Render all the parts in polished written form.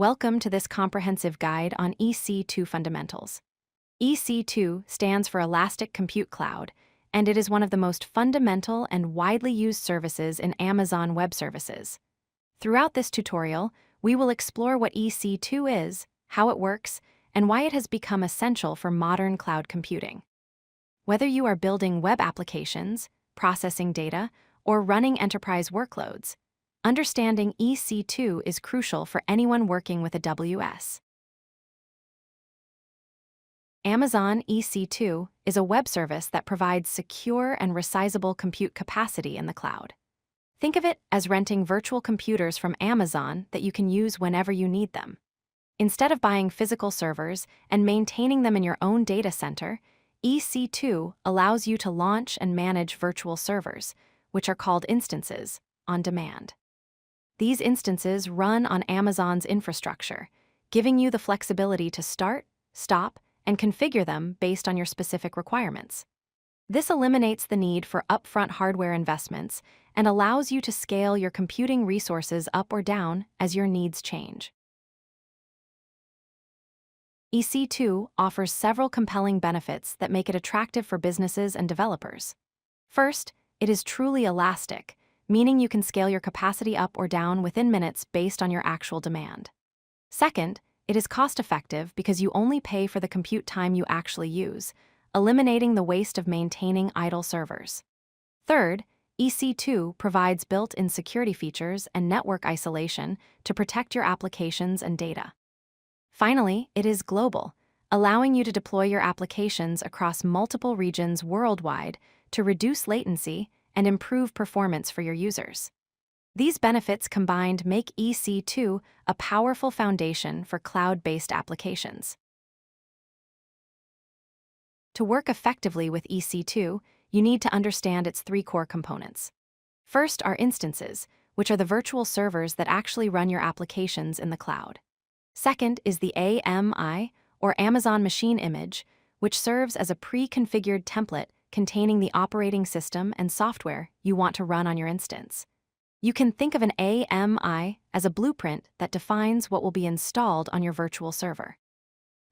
Welcome to this comprehensive guide on EC2 fundamentals. EC2 stands for Elastic Compute Cloud, and it is one of the most fundamental and widely used services in Amazon Web Services. Throughout this tutorial, we will explore what EC2 is, how it works, and why it has become essential for modern cloud computing. Whether you are building web applications, processing data, or running enterprise workloads, understanding EC2 is crucial for anyone working with AWS. Amazon EC2 is a web service that provides secure and resizable compute capacity in the cloud. Think of it as renting virtual computers from Amazon that you can use whenever you need them. Instead of buying physical servers and maintaining them in your own data center, EC2 allows you to launch and manage virtual servers, which are called instances, on demand. These instances run on Amazon's infrastructure, giving you the flexibility to start, stop, and configure them based on your specific requirements. This eliminates the need for upfront hardware investments and allows you to scale your computing resources up or down as your needs change. EC2 offers several compelling benefits that make it attractive for businesses and developers. First, it is truly elastic, meaning you can scale your capacity up or down within minutes based on your actual demand. Second, it is cost-effective because you only pay for the compute time you actually use, eliminating the waste of maintaining idle servers. Third, EC2 provides built-in security features and network isolation to protect your applications and data. Finally, it is global, allowing you to deploy your applications across multiple regions worldwide to reduce latency and improve performance for your users. These benefits combined make EC2 a powerful foundation for cloud-based applications. To work effectively with EC2, you need to understand its three core components. First are instances, which are the virtual servers that actually run your applications in the cloud. Second is the AMI, or Amazon Machine Image, which serves as a pre-configured template containing the operating system and software you want to run on your instance. You can think of an AMI as a blueprint that defines what will be installed on your virtual server.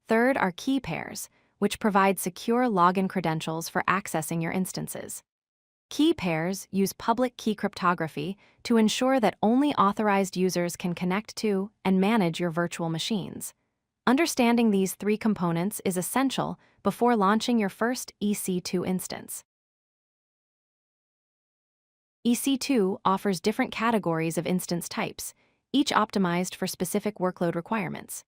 Third are key pairs, which provide secure login credentials for accessing your instances. Key pairs use public key cryptography to ensure that only authorized users can connect to and manage your virtual machines. Understanding these three components is essential before launching your first EC2 instance. EC2 offers different categories of instance types, each optimized for specific workload requirements.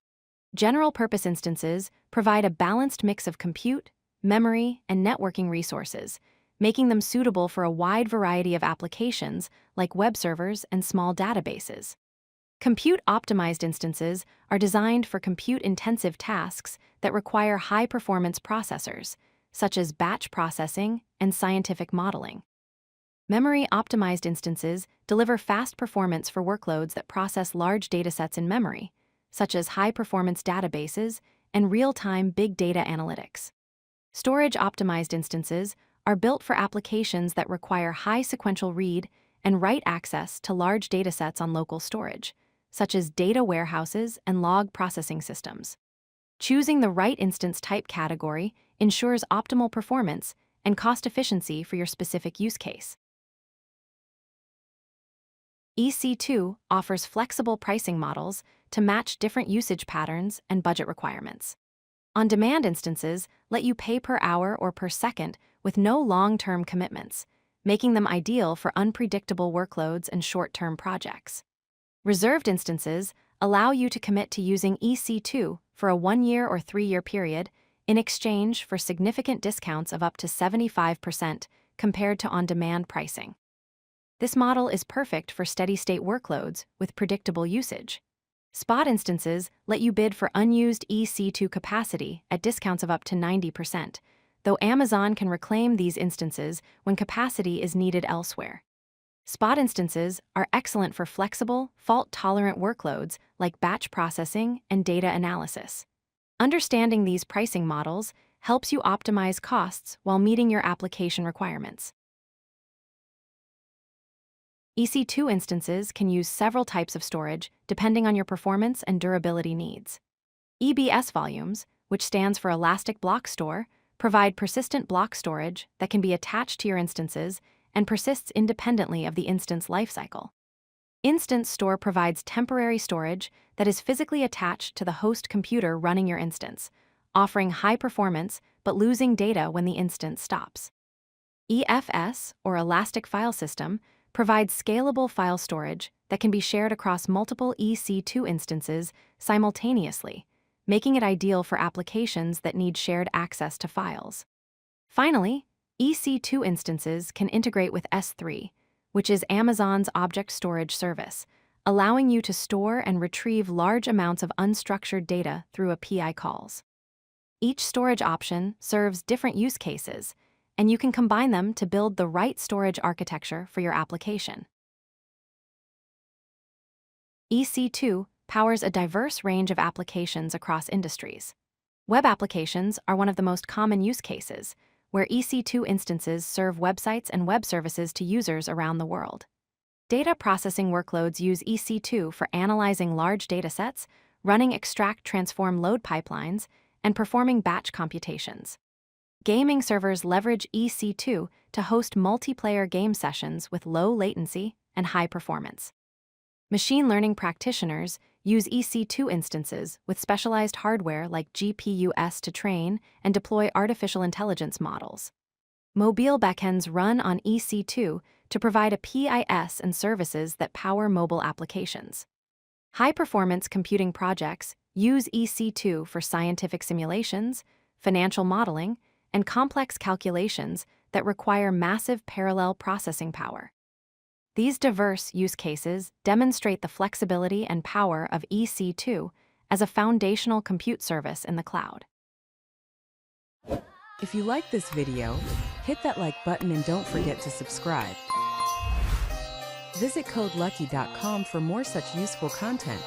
General-purpose instances provide a balanced mix of compute, memory, and networking resources, making them suitable for a wide variety of applications like web servers and small databases. Compute-optimized instances are designed for compute-intensive tasks that require high-performance processors, such as batch processing and scientific modeling. Memory-optimized instances deliver fast performance for workloads that process large datasets in memory, such as high-performance databases and real-time big data analytics. Storage-optimized instances are built for applications that require high sequential read and write access to large datasets on local storage, such as data warehouses and log processing systems. Choosing the right instance type category ensures optimal performance and cost efficiency for your specific use case. EC2 offers flexible pricing models to match different usage patterns and budget requirements. On-demand instances let you pay per hour or per second with no long-term commitments, making them ideal for unpredictable workloads and short-term projects. Reserved instances allow you to commit to using EC2 for a 1-year or 3-year period in exchange for significant discounts of up to 75% compared to on-demand pricing. This model is perfect for steady-state workloads with predictable usage. Spot instances let you bid for unused EC2 capacity at discounts of up to 90%, though Amazon can reclaim these instances when capacity is needed elsewhere. Spot instances are excellent for flexible, fault-tolerant workloads like batch processing and data analysis. Understanding these pricing models helps you optimize costs while meeting your application requirements. EC2 instances can use several types of storage depending on your performance and durability needs. EBS volumes, which stands for Elastic Block Store, provide persistent block storage that can be attached to your instances and persists independently of the instance lifecycle. Instance Store provides temporary storage that is physically attached to the host computer running your instance, offering high performance but losing data when the instance stops. EFS, or Elastic File System, provides scalable file storage that can be shared across multiple EC2 instances simultaneously, making it ideal for applications that need shared access to files. Finally, EC2 instances can integrate with S3, which is Amazon's object storage service, allowing you to store and retrieve large amounts of unstructured data through API calls. Each storage option serves different use cases, and you can combine them to build the right storage architecture for your application. EC2 powers a diverse range of applications across industries. Web applications are one of the most common use cases, where EC2 instances serve websites and web services to users around the world. Data processing workloads use EC2 for analyzing large datasets, running extract, transform, load pipelines, and performing batch computations. Gaming servers leverage EC2 to host multiplayer game sessions with low latency and high performance. Machine learning practitioners use EC2 instances with specialized hardware like GPUs to train and deploy artificial intelligence models. Mobile backends run on EC2 to provide APIs and services that power mobile applications. High-performance computing projects use EC2 for scientific simulations, financial modeling, and complex calculations that require massive parallel processing power. These diverse use cases demonstrate the flexibility and power of EC2 as a foundational compute service in the cloud. If you like this video, hit that like button and don't forget to subscribe. Visit CodeLucky.com for more such useful content.